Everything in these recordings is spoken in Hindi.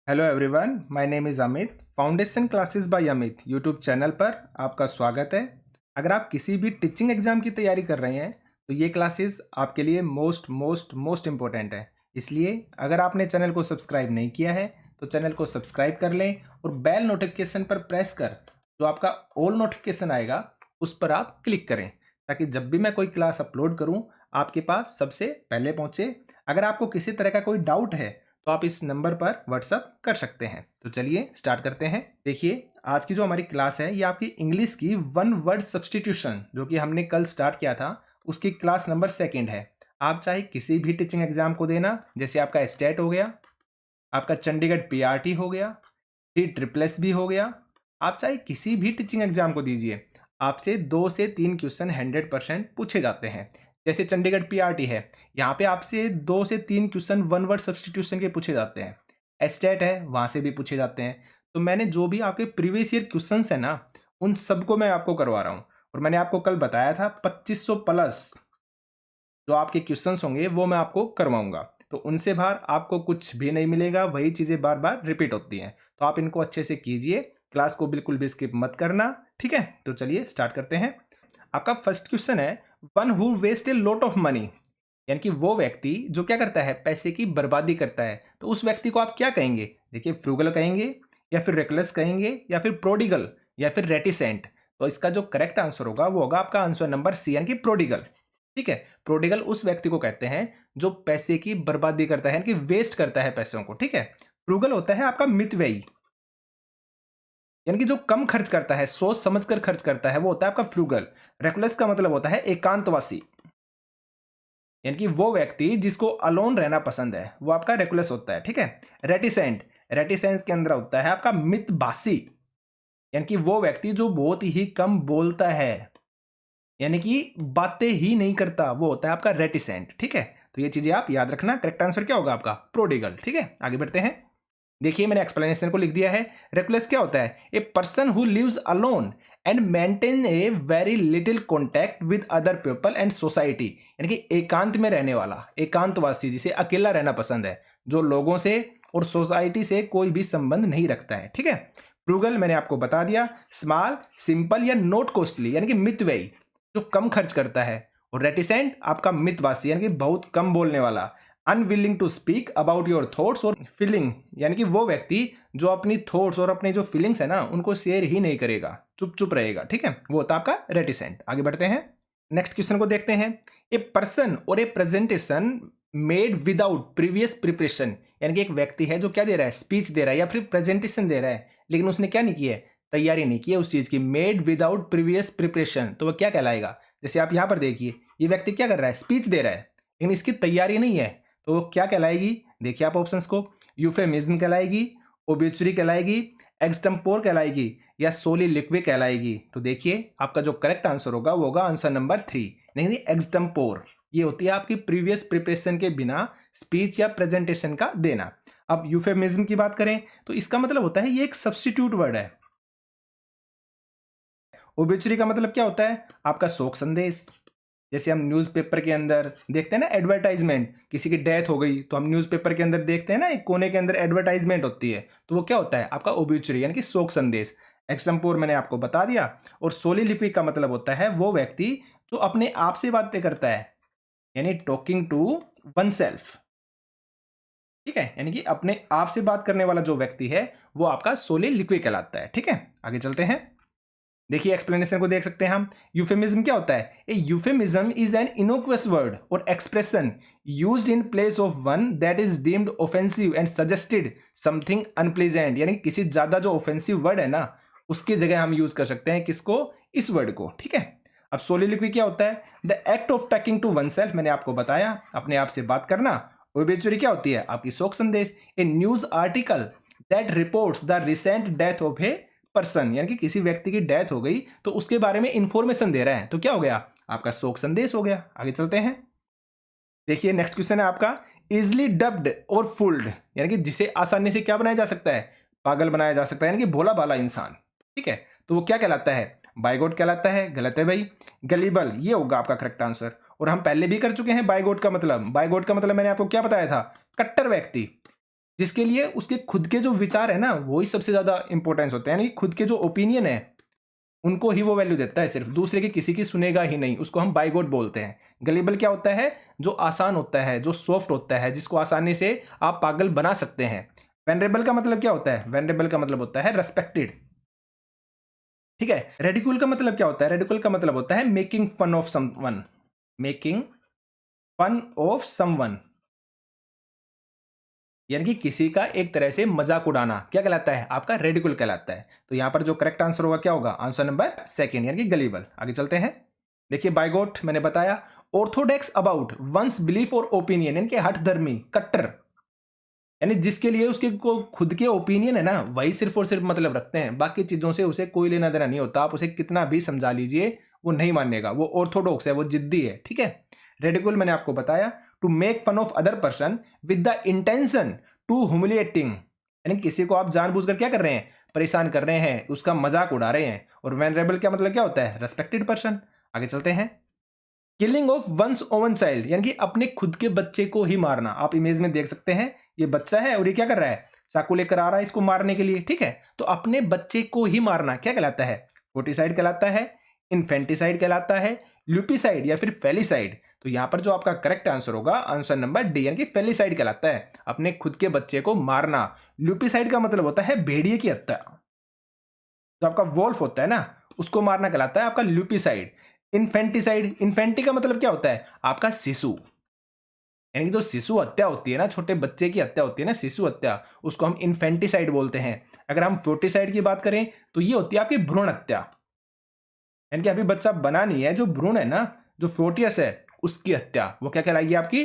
Hello everyone, my name is Amit. Foundation classes bye Amit YouTube channel पर आपका स्वागत है। अगर आप किसी भी टीचिंग एग्जाम की तैयारी कर रहे हैं तो ये क्लासेस आपके लिए मोस्ट मोस्ट मोस्ट इम्पोर्टेंट है। इसलिए अगर आपने चैनल को सब्सक्राइब नहीं किया है तो चैनल को सब्सक्राइब कर लें और बेल नोटिफिकेशन पर प्रेस कर जो आपका ऑल नोटिफिकेशन आएगा उस पर आप क्लिक करें, ताकि जब भी मैं कोई क्लास अपलोड करूँ आपके पास सबसे पहले पहुँचे। अगर आपको किसी तरह का कोई डाउट है तो आप इस नंबर पर व्हाट्सअप कर सकते हैं। तो चलिए स्टार्ट करते हैं। देखिए, आज की जो हमारी क्लास है ये आपकी इंग्लिश की वन वर्ड सब्सटीट्यूशन जो कि हमने कल स्टार्ट किया था, उसकी क्लास नंबर 2 है। आप चाहे किसी भी टीचिंग एग्जाम को देना, जैसे आपका स्टेट हो गया, आपका चंडीगढ़ पीआरटी हो गया, ट्रिपल एस भी हो गया, आप चाहे किसी भी टीचिंग एग्जाम को दीजिए, आपसे 2 से 3 क्वेश्चन 100% पूछे जाते हैं। जैसे चंडीगढ़ पीआरटी है, यहाँ पे आपसे 2 से 3 क्वेश्चन वन वर्ड सब्सटीट्यूशन के पूछे जाते हैं। एस्टेट है, वहाँ से भी पूछे जाते हैं। तो मैंने जो भी आपके प्रीवियस ईयर क्वेश्चन है ना, उन सबको मैं आपको करवा रहा हूँ। और मैंने आपको कल बताया था 2500 प्लस जो आपके क्वेश्चंस होंगे वो मैं आपको करवाऊंगा। तो उनसे बाहर आपको कुछ भी नहीं मिलेगा, वही चीज़ें बार बार रिपीट होती हैं। तो आप इनको अच्छे से कीजिए, क्लास को बिल्कुल भी स्किप मत करना, ठीक है। तो चलिए स्टार्ट करते हैं। आपका फर्स्ट क्वेश्चन है, one who waste a lot of money, यानी कि वो व्यक्ति जो क्या करता है, पैसे की बर्बादी करता है। तो उस व्यक्ति को आप क्या कहेंगे? देखिए, फ्रूगल कहेंगे या फिर रेकलेस कहेंगे या फिर प्रोडिगल या फिर रेटिसेंट। तो इसका जो करेक्ट आंसर होगा वो होगा आपका आंसर नंबर सी, यानी कि प्रोडिगल। ठीक है, प्रोडिगल उस व्यक्ति को कहते हैं जो पैसे की बर्बादी करता है, यानी कि वेस्ट करता है पैसों को। ठीक है, फ्रूगल होता है आपका मितव्ययी, यानी कि जो कम खर्च करता है, सोच समझकर खर्च करता है, वो होता है आपका फ्रूगल। रेकुलस का मतलब होता है एकांतवासी, यानी कि वो व्यक्ति जिसको अलोन रहना पसंद है, वो आपका रेकुलस होता है। ठीक है, रेटिसेंट, रेटिसेंट के अंदर होता है आपका मितभाषी, यानी कि वो व्यक्ति जो बहुत ही कम बोलता है, यानी कि बातें ही नहीं करता, वो होता है आपका रेटिसेंट। ठीक है, तो ये चीजें आप याद रखना। करेक्ट आंसर क्या होगा आपका? प्रोडिगल। ठीक है, आगे बढ़ते हैं। देखिए, मैंने एक्सप्लेनेशन को लिख दिया है। रेकुलस क्या होता है? A person who lives alone and maintain a very little contact with other people and society, यानी कि एकांत में रहने वाला, एकांतवासी, जिसे अकेला रहना पसंद है, जो लोगों से और सोसाइटी से कोई भी संबंध नहीं रखता है। ठीक है, फ्रूगल मैंने आपको बता दिया, स्मॉल, सिंपल या नॉट कॉस्टली, यानी कि मितव्ययी, जो कम खर्च करता है। और रेटिसेंट आपका मितभाषी, यानी कि बहुत कम बोलने वाला। Unwilling to speak about your thoughts और फीलिंग, यानी कि वो व्यक्ति जो अपनी थॉट्स और अपने जो फीलिंग्स है ना उनको शेयर ही नहीं करेगा, चुप चुप रहेगा। ठीक है, वो होता है आपका रेटिसेंट। आगे बढ़ते हैं, नेक्स्ट क्वेश्चन को देखते हैं। ए पर्सन और ए presentation made without previous preparation, यानी कि एक व्यक्ति है जो क्या दे रहा है, स्पीच दे रहा है या फिर प्रेजेंटेशन दे रहा है, लेकिन उसने क्या नहीं किया है, तैयारी नहीं की है उस चीज की। मेड विदाउट प्रीवियस प्रिपरेशन, तो वह क्या कहलाएगा? जैसे आप यहां पर देखिए, ये व्यक्ति क्या कर रहा है, स्पीच दे रहा है, लेकिन इसकी तैयारी नहीं है, तो वो क्या कहलाएगी? देखिए आप ऑप्शंस को, यूफेमिज्म कहलाएगी, ओब्यूचरी कहलाएगी, एक्सटेम्पोर कहलाएगी या सोलिलिक्वी कहलाएगी। तो देखिए, आपका जो करेक्ट आंसर होगा वो होगा आंसर नंबर 3, नहीं एक्सटेम्पोर। ये होती है आपकी प्रीवियस प्रिपरेशन के बिना स्पीच या प्रेजेंटेशन का देना। अब यूफेमिज्म की बात करें तो इसका मतलब होता है ये एक सब्स्टिट्यूट वर्ड है। ओब्यूचरी का मतलब क्या होता है? आपका शोक संदेश। जैसे हम न्यूज़पेपर के अंदर देखते हैं ना एडवर्टाइजमेंट, किसी की डेथ हो गई तो हम न्यूज़पेपर के अंदर देखते हैं ना, एक कोने के अंदर एडवर्टाइजमेंट होती है, तो वो क्या होता है? आपका ओब्यूचरी, यानी कि शोक संदेश। एक्सटेम्पोर मैंने आपको बता दिया। और सोलिलिक्वी का मतलब होता है वो व्यक्ति जो अपने आप से बातें करता है, यानी टॉकिंग टू वन सेल्फ। ठीक है, यानी कि अपने आप से बात करने वाला जो व्यक्ति है वो आपका सोलिलिक्वी कहलाता है। ठीक है, आगे चलते हैं। देखिए, एक्सप्लेनेशन को देख सकते हैं हम। यूफेमिज्म क्या होता है? ए यूफेमिज्म इज एन इनोक्वस वर्ड और expression used in place of one that is deemed offensive and suggested something unpleasant, यानी किसी ज्यादा जो ऑफेंसिव वर्ड है ना उसकी जगह हम यूज कर सकते हैं किसको? इस वर्ड को। ठीक है, अब सोलिलिक्वी क्या होता है? The act of talking to one self, मैंने आपको बताया, अपने आप से बात करना। ओबेचुरी क्या होती है? आपकी शोक संदेश। A news article that reports the recent death of a person, यानी कि किसी व्यक्ति की डेथ हो गई तो उसके बारे में इंफॉर्मेशन दे रहा है, तो क्या हो गया? आपका शोक संदेश हो गया। आगे चलते हैं। देखिए, नेक्स्ट क्वेश्चन है आपका, इजली डब्ड और फुल्ड, यानी कि जिसे आसानी से क्या बनाया जा सकता है? पागल बनाया जा सकता है, यानी कि भोला भाला इंसान। ठीक है, तो वो क्या कहलाता है? बाइगोट कहलाता है। गलत है भाई, गलीबल ये होगा आपका करेक्ट आंसर। और हम पहले भी कर चुके हैं बाइगोट का मतलब। बाइगोट का मतलब मैंने आपको क्या बताया था? कट्टर व्यक्ति, जिसके लिए उसके खुद के जो विचार है ना वो ही सबसे ज्यादा इंपॉर्टेंस होते हैं, यानी खुद के जो ओपिनियन है उनको ही वो वैल्यू देता है, सिर्फ दूसरे की किसी की सुनेगा ही नहीं। उसको हम बाइगोट बोलते हैं। गलीबल क्या होता है? जो आसान होता है, जो सॉफ्ट होता है, जिसको आसानी से आप पागल बना सकते हैं। वेनरेबल का मतलब क्या होता है? वेनरेबल का मतलब होता है रेस्पेक्टेड। ठीक है। रेडिकुल का मतलब क्या होता है? रेडिकुल का मतलब होता है making fun of someone. Making fun of someone, यानी कि किसी का एक तरह से मजाक उड़ाना क्या कहलाता है? आपका रेडिकुल कहलाता है। तो यहां पर जो करेक्ट आंसर होगा क्या होगा? आंसर नंबर सेकंड, यानी कि गलीबल। आगे चलते हैं। देखिए बाइगोट मैंने बताया, ऑर्थोडॉक्स अबाउट वंस बिलीफ और ओपिनियन, यानी कि हठधर्मी, कट्टर, यानी जिसके लिए उसके को खुद के ओपिनियन है ना वही सिर्फ और सिर्फ मतलब रखते हैं, बाकी चीजों से उसे कोई लेना देना नहीं होता। आप उसे कितना भी समझा लीजिए वो नहीं मानेगा, वो ऑर्थोडॉक्स है, वो जिद्दी है। ठीक है। रेडिकुल मैंने आपको बताया, to make fun of other person with the intention to humiliating, यानी किसी को आप जानबूझकर क्या कर रहे हैं? परेशान कर रहे हैं, उसका मजाक उड़ा रहे हैं। और वेनरेबल का मतलब क्या होता है? Respected person. आगे चलते हैं। Killing of one's own child, यानी कि अपने खुद के बच्चे को ही मारना। आप इमेज में देख सकते हैं, ये बच्चा है और ये क्या कर रहा है? चाकू लेकर आ रहा है इसको मारने के लिए। ठीक है। तो अपने बच्चे को ही मारना क्या कहलाता है? फोर्टिसाइड कहलाता है, इन्फेंटिसाइड कहलाता है, ल्यूपिसाइड या फिर फेलिसाइड। तो यहां पर जो आपका करेक्ट आंसर होगा आंसर नंबर डी, यानी कि फेलिसाइड कहलाता है, अपने खुद के बच्चे को मारना। ल्यूपिसाइड का मतलब होता है भेड़िए की हत्या। जो आपका वोल्फ होता है ना उसको मारना कहलाता है आपका ल्यूपिसाइड। इन्फेंटिसाइड, इन्फेंटी का मतलब क्या होता है? आपका शिशु, यानी कि जो शिशु हत्या होती है ना, छोटे बच्चे की हत्या होती है ना, शिशु हत्या, उसको हम इन्फेंटिसाइड बोलते हैं। अगर हम फोर्टिसाइड की बात करें तो ये होती है आपकी भ्रूण हत्या, यानी कि अभी बच्चा बना नहीं है, जो भ्रूण है ना, जो फोर्टियस है उसकी हत्या, वो क्या कहलाएगी? आपकी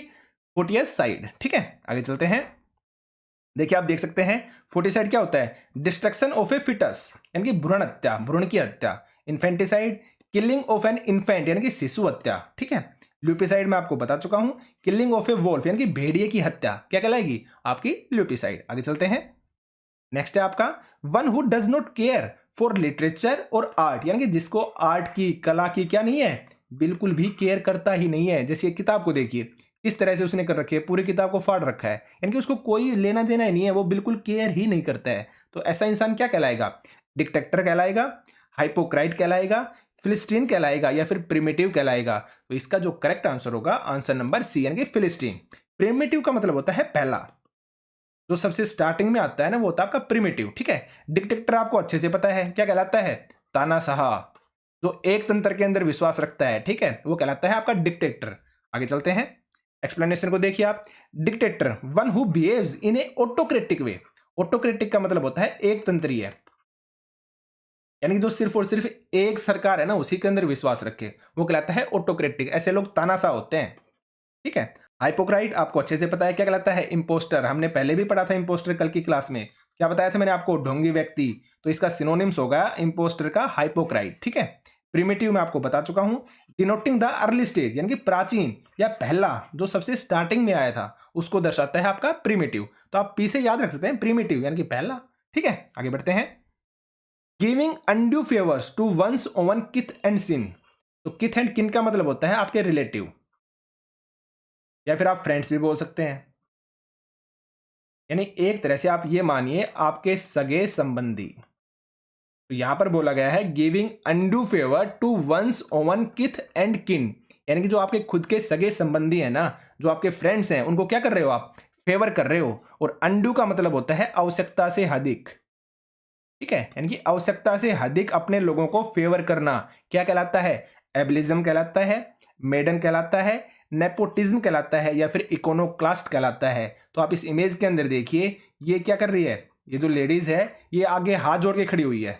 फोर्टियस साइड। ठीक है। आगे चलते हैं। देखिए आप देख सकते हैं फोर्टिसाइड क्या होता है? डिस्ट्रक्शन ऑफ ए फिटस, यानी कि भ्रूण हत्या, भ्रूण की हत्या। Infanticide, killing of an infant, यानी कि शिशु हत्या। ठीक है। ल्यूपिसाइड मैं आपको बता चुका हूं, किलिंग ऑफ ए वोल्फ, यानी कि भेड़िए की हत्या, क्या कहलाएगी? आपकी ल्यूपिसाइड। आगे चलते हैं। नेक्स्ट है आपका one who does not care for literature और आर्ट, यानी कि जिसको आर्ट की, कला की क्या नहीं है? बिल्कुल भी केयर करता ही नहीं है। जैसे किताब को देखिए किस तरह से उसने कर रखी है, पूरी किताब को फाड़ रखा है, यानी कि उसको कोई लेना देना ही नहीं है, वो बिल्कुल केयर ही नहीं करता है। तो ऐसा इंसान क्या कहलाएगा? डिक्टेटर कहलाएगा, हाइपोक्राइट कहलाएगा, फिलिस्टीन कहलाएगा या फिर प्रिमिटिव कहलाएगा? तो इसका जो करेक्ट आंसर होगा आंसर नंबर सी, यानी कि फिलिस्टीन। प्रिमिटिव का मतलब होता है पहला, जो सबसे स्टार्टिंग में आता है ना वो होता है आपका प्रिमिटिव। ठीक है। डिक्टेटर आपको अच्छे से पता है क्या कहलाता है? तानाशाह, जो एक तंत्र के अंदर विश्वास रखता है। ठीक है, वो कहलाता है आपका डिक्टेटर। आगे चलते हैं। एक्सप्लेनेशन को देखिए आप। Dictator one who behaves in A autocratic way. Autocratic का मतलब होता है एक तंत्रीय, यानी कि जो सिर्फ और सिर्फ एक सरकार है ना उसी के अंदर विश्वास रखे, वो कहलाता है ऑटोक्रेटिक। ऐसे लोग तानाशाह होते हैं। ठीक है। हाइपोक्राइट आपको अच्छे से पता है क्या कहलाता है? इंपोस्टर। हमने पहले भी पढ़ा था इंपोस्टर कल की क्लास में। क्या बताया था मैंने आपको? ढोंगी व्यक्ति। तो इसका सिनोनिम्स होगा इंपोस्टर का हाइपोक्राइट। ठीक है। प्रिमिटिव में आपको बता चुका हूं, डिनोटिंग द अर्ली स्टेज, यानी कि प्राचीन या पहला, जो सबसे स्टार्टिंग में आया था उसको दर्शाता है आपका प्रिमिटिव। तो आप पी से याद रख सकते हैं प्रिमिटिव यानी कि पहला। ठीक है। आगे बढ़ते हैं। Giving undue favours to once own kith and kin. तो किथ एंड किन का मतलब होता है आपके रिलेटिव, या फिर आप फ्रेंड्स भी बोल सकते हैं, यानी एक तरह से आप ये मानिए आपके सगे संबंधी। तो यहां पर बोला गया है giving undue favour to once own kith and kin, यानी कि जो आपके खुद के सगे संबंधी है ना, जो आपके फ्रेंड्स हैं, उनको क्या कर रहे हो आप? फेवर कर रहे हो। और अनड्यू का मतलब होता है आवश्यकता से अधिक। ठीक है, यानी कि आवश्यकता से अधिक अपने लोगों को फेवर करना क्या कहलाता है? एबलिज्म कहलाता है, मेडन कहलाता है, नेपोटिज्म कहलाता है या फिर इकोनोक्लास्ट कहलाता है। तो आप इस इमेज के अंदर देखिए ये क्या कर रही है? ये जो लेडीज है ये आगे हाथ जोड़ के खड़ी हुई है।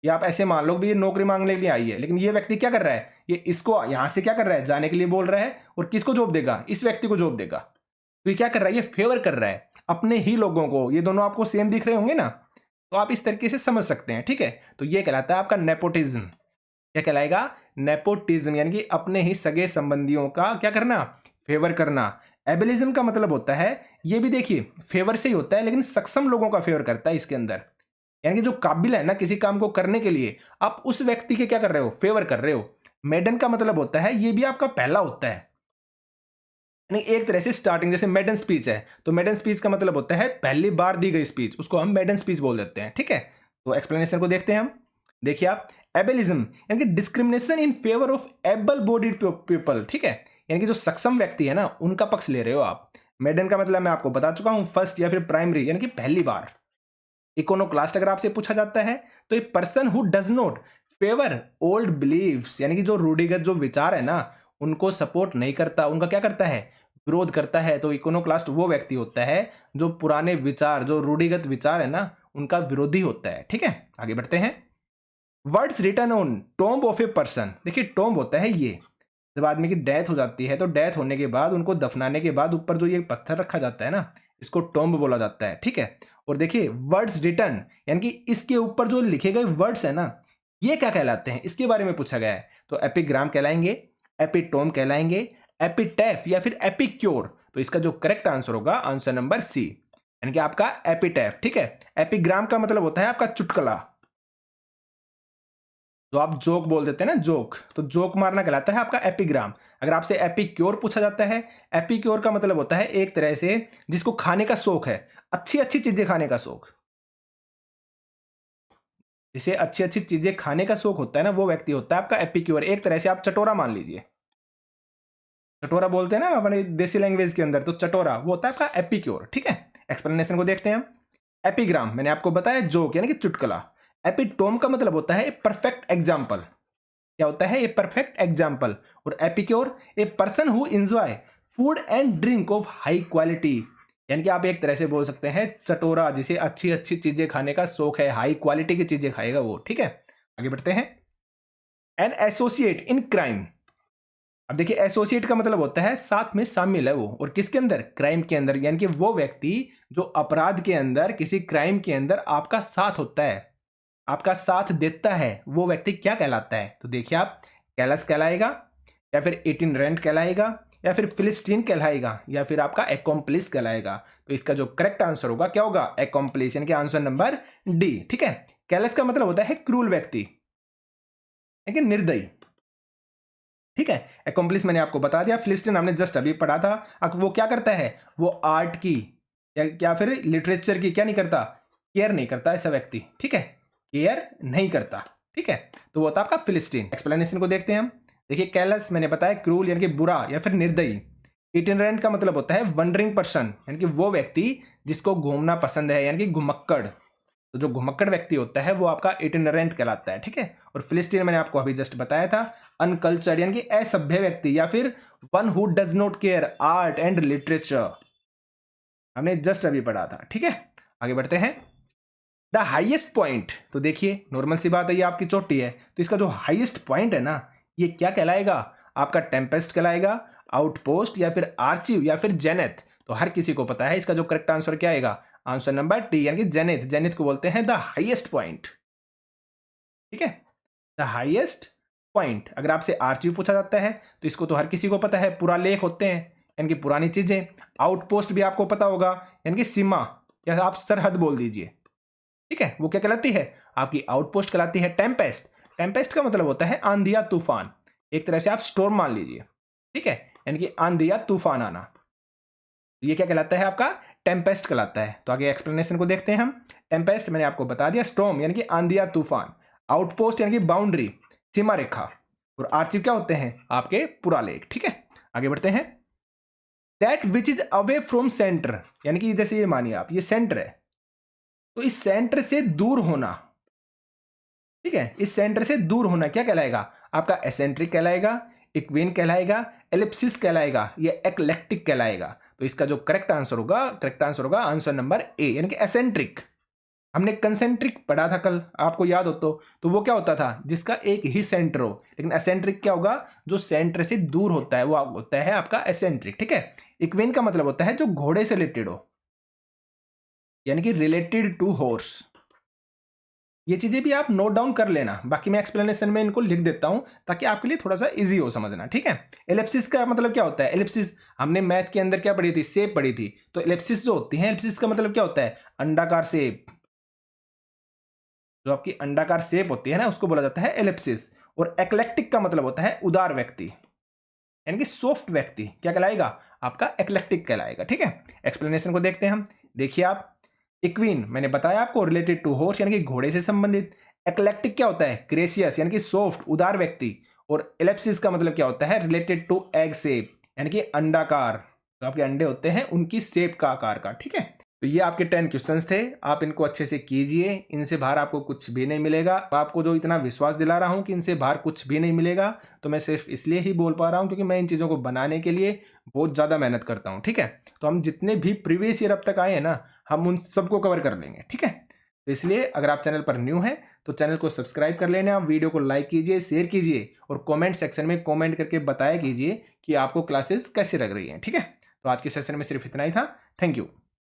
ये आप ऐसे मान लो भी ये नौकरी मांगने के लिए आई है, लेकिन ये व्यक्ति क्या कर रहा है? ये इसको यहां से क्या कर रहा है? जाने के लिए बोल रहा है। और किसको जॉब देगा? इस व्यक्ति को जॉब देगा। तो ये क्या कर रहा है? ये फेवर कर रहा है अपने ही लोगों को। ये दोनों आपको सेम दिख रहे होंगे ना, तो आप इस तरीके से समझ सकते हैं। ठीक है। तो ये कहलाता है आपका नेपोटिज्म। क्या कहलाएगा? नेपोटिज्म, यानी कि अपने ही सगे संबंधियों का क्या करना? फेवर करना। एबिलिज्म का मतलब होता है, ये भी देखिए फेवर से ही होता है, लेकिन सक्षम लोगों का फेवर करता है इसके अंदर, यानी कि जो काबिल है ना किसी काम को करने के लिए, आप उस व्यक्ति के क्या कर रहे हो? फेवर कर रहे हो। मेडन का मतलब होता है, ये भी आपका पहला होता है, यानी एक तरह से स्टार्टिंग, जैसे मेडन स्पीच है तो मेडन स्पीच का मतलब होता है पहली बार दी गई स्पीच, उसको हम मेडन स्पीच बोल देते हैं। ठीक है, तो एक्सप्लेनेशन को देखते हैं हम। देखिए आप, एबेलिज्म यानी कि discrimination in favour of able bodied people. ठीक है, यानी कि जो सक्षम व्यक्ति है ना उनका पक्ष ले रहे हो आप। मेडन का मतलब मैं आपको बता चुका हूं, फर्स्ट या फिर प्राइमरी यानी कि पहली बार। इकोनोक्लास्ट अगर आपसे पूछा जाता है तो a person who does not favour old beliefs, यानी कि जो रूढ़िगत जो विचार है ना उनको सपोर्ट नहीं करता, उनका क्या करता है, विरोध करता है। तो इकोनोक्लास्ट वो व्यक्ति होता है जो पुराने विचार, जो रूढ़िगत विचार है ना उनका विरोधी होता है। ठीक है, आगे बढ़ते हैं। Words written on tomb of a person. देखिए टॉम्ब होता है ये, जब आदमी की डेथ हो जाती है तो डेथ होने के बाद उनको दफनाने के बाद ऊपर जो ये पत्थर रखा जाता है ना इसको टॉम्ब बोला जाता है। ठीक है, और देखिए वर्ड्स रिटन यानी कि इसके ऊपर जो लिखे गए वर्ड्स है ना ये क्या कहलाते हैं, इसके बारे में पूछा गया है। तो एपिग्राम कहलाएंगे, एपिटोम कहलाएंगे, एपिटैफ या फिर एपिक्योर। तो इसका जो करेक्ट आंसर होगा आंसर नंबर सी, यानी कि आपका एपिटैफ। ठीक है, एपिग्राम का मतलब होता है आपका चुटकुला, जो आप जोक बोल देते हैं ना, जोक, तो जोक मारना कहलाता है आपका एपिग्राम। अगर आपसे एपिक्योर पूछा जाता है, एपिक्योर का मतलब होता है एक तरह से जिसको खाने का शौक है, अच्छी अच्छी चीजें खाने का शौक, जिसे अच्छी अच्छी चीजें खाने का शौक होता है ना वो व्यक्ति होता है आपका एपिक्योर। एक तरह से आप चटोरा मान लीजिए, चटोरा बोलते हैं ना अपने देसी लैंग्वेज के अंदर, तो चटोरा वो होता है आपका एपिक्योर। ठीक है, एक्सप्लेनेशन को देखते हैं हम। एपिग्राम मैंने आपको बताया जोक यानी कि चुटकुला। एपिटोम का मतलब होता है परफेक्ट एग्जाम्पल, क्या होता है, ए परफेक्ट एग्जाम्पल। और epicure A person who enjoy food and drink of high quality, यानी कि आप एक तरह से बोल सकते हैं चटोरा, जिसे अच्छी अच्छी चीजें खाने का शौक है, हाई क्वालिटी की चीजें खाएगा वो। ठीक है, आगे बढ़ते हैं। An associate in crime. अब देखिए एसोसिएट का मतलब होता है साथ में शामिल है वो, और किसके अंदर, क्राइम के अंदर, यानी कि वो व्यक्ति जो अपराध के अंदर, किसी क्राइम के अंदर आपका साथ होता है, आपका साथ देता है, वो व्यक्ति क्या कहलाता है। तो देखिए आप, कैलस कहलाएगा, या फिर इटिनरेंट कहलाएगा, या फिर फिलिस्टीन कहलाएगा, या फिर आपका एकोम्प्लिस कहलाएगा। तो इसका जो करेक्ट आंसर होगा क्या होगा, एकोम्प्लिस, यानी कि आंसर नंबर डी। ठीक है, कैलस का मतलब होता है क्रूल व्यक्ति, यानी कि निर्दयी। ठीक है, एकोम्प्लिस मैंने आपको बता दिया। फिलिस्टीन हमने जस्ट अभी पढ़ा था। अब वो क्या करता है, वो आर्ट की या फिर लिटरेचर की क्या नहीं करता, केयर नहीं करता ऐसा व्यक्ति। ठीक है, केयर नहीं करता। ठीक है, तो वो होता है आपका फिलिस्टीन। एक्सप्लेनेशन को देखते हैं हम। देखिए कैलस मैंने बताया क्रूल यानी कि बुरा या फिर निर्दयी। इटिनरेंट का मतलब होता है वंडरिंग पर्सन, यानी कि वो व्यक्ति जिसको घूमना पसंद है, यानी कि घुमक्कड़। तो जो घुमक्कड़ व्यक्ति होता है वो आपका इटिनरेंट कहलाता है। ठीक है, और फिलिस्टीन मैंने आपको अभी जस्ट बताया था अनकल्चर्ड, यानी कि असभ्य व्यक्ति, या फिर one who does not care art and literature, हमने जस्ट अभी पढ़ा था। ठीक है, आगे बढ़ते हैं। द हाइएस्ट पॉइंट, तो देखिए नॉर्मल सी बात है, ये आपकी चोटी है, तो इसका जो हाइएस्ट पॉइंट है ना ये क्या कहलाएगा, आपका टेम्पेस्ट कहलाएगा, आउटपोस्ट, या फिर आर्चिव, या फिर जेनेथ। तो हर किसी को पता है इसका जो करेक्ट आंसर क्या आएगा, आंसर नंबर टी, यानी कि जेनेथ। जेनेथ को बोलते हैं द हाईएस्ट पॉइंट। ठीक है, द हाईएस्ट पॉइंट। अगर आपसे आर्चिव पूछा जाता है तो इसको तो हर किसी को पता है, पूरा लेख होते हैं, यानी कि पुरानी चीजें। आउटपोस्ट भी आपको पता होगा, यानी कि सीमा, या आप सरहद बोल दीजिए। ठीक है, वो क्या कहलाती है, आपकी आउटपोस्ट कहलाती है। टेम्पेस्ट, टेम्पेस्ट का मतलब होता है आंधी या तूफान, एक तरह से आप स्टॉर्म मान लीजिए। ठीक है, यानी कि आंधी या तूफान आना, ये क्या कहलाता है, आपका टेम्पेस्ट कहलाता है। तो आगे एक्सप्लेनेशन को देखते हैं हम। टेम्पेस्ट मैंने आपको बता दिया, स्टॉर्म यानी कि आंधी या तूफान, आउटपोस्ट यानी कि बाउंड्री, सीमा रेखा, और आर्चिव क्या होते हैं, आपके पुरालेख। ठीक है, आगे बढ़ते हैं। That which is away from centre, यानी कि जैसे ये मानिए आप, ये सेंटर है, तो इस सेंटर से दूर होना, ठीक है, इस सेंटर से दूर होना क्या कहलाएगा, आपका एसेंट्रिक कहलाएगा, इक्वीन कहलाएगा, एलिप्सिस कहलाएगा, या एक्लेक्टिक कहलाएगा। तो इसका जो करेक्ट आंसर होगा आंसर नंबर ए, यानी कि एसेंट्रिक। हमने कंसेंट्रिक पढ़ा था कल, आपको याद हो तो वो क्या होता था, जिसका एक ही सेंटर हो। लेकिन एसेंट्रिक क्या होगा, जो सेंटर से दूर होता है वो होता है आपका एसेंट्रिक। ठीक है, इक्वीन का मतलब होता है जो घोड़े से रिलेटेड हो, यानी कि रिलेटेड टू हॉर्स। ये चीजें भी आप नोट डाउन कर लेना, बाकी मैं एक्सप्लेनेशन में इनको लिख देता हूं ताकि आपके लिए थोड़ा सा इजी हो समझना। ठीक है, एलिप्सिस का मतलब क्या होता है, एलिप्सिस हमने मैथ के अंदर क्या पढ़ी थी, शेप पढ़ी थी। तो एलिप्सिस जो होती है, एलिप्सिस का मतलब क्या होता है, अंडाकार शेप, जो आपकी अंडाकार शेप होती है ना उसको बोला जाता है एलिप्सिस। और एक्लेक्टिक का मतलब होता है उदार व्यक्ति, यानी कि सॉफ्ट व्यक्ति, क्या कहलाएगा, आपका एक्लेक्टिक कहलाएगा। ठीक है, एक्सप्लेनेशन को देखते हैं हम। देखिए आप, इक्वीन मैंने बताया आपको रिलेटेड टू हॉर्स यानी कि घोड़े से संबंधित। एक्लेक्टिक क्या होता है? ग्रेसियस यानी कि सॉफ्ट उदार व्यक्ति। और एलेप्सिस का मतलब क्या होता है? रिलेटेड टू एग शेप यानी कि अंडाकार, जो आपके अंडे होते हैं उनकी शेप का, आकार का। ठीक है, तो ये आपके 10 क्वेश्चंस थे, आप इनको अच्छे से कीजिए, इनसे बाहर आपको कुछ भी नहीं मिलेगा। आपको जो इतना विश्वास दिला रहा हूँ कि इनसे बाहर कुछ भी नहीं मिलेगा, तो मैं सिर्फ इसलिए ही बोल पा रहा हूँ क्योंकि मैं इन चीज़ों को बनाने के लिए बहुत ज़्यादा मेहनत करता हूँ। ठीक है, तो हम जितने भी प्रीवियस ईयर अब तक आए हैं ना, हम उन सबको कवर कर लेंगे। ठीक है, तो इसलिए अगर आप चैनल पर न्यू हैं तो चैनल को सब्सक्राइब कर लेना, आप वीडियो को लाइक कीजिए, शेयर कीजिए और कमेंट सेक्शन में कमेंट करके बताया कीजिए कि आपको क्लासेस कैसे लग रही हैं। ठीक है, तो आज के सेशन में सिर्फ इतना ही था। Thank you.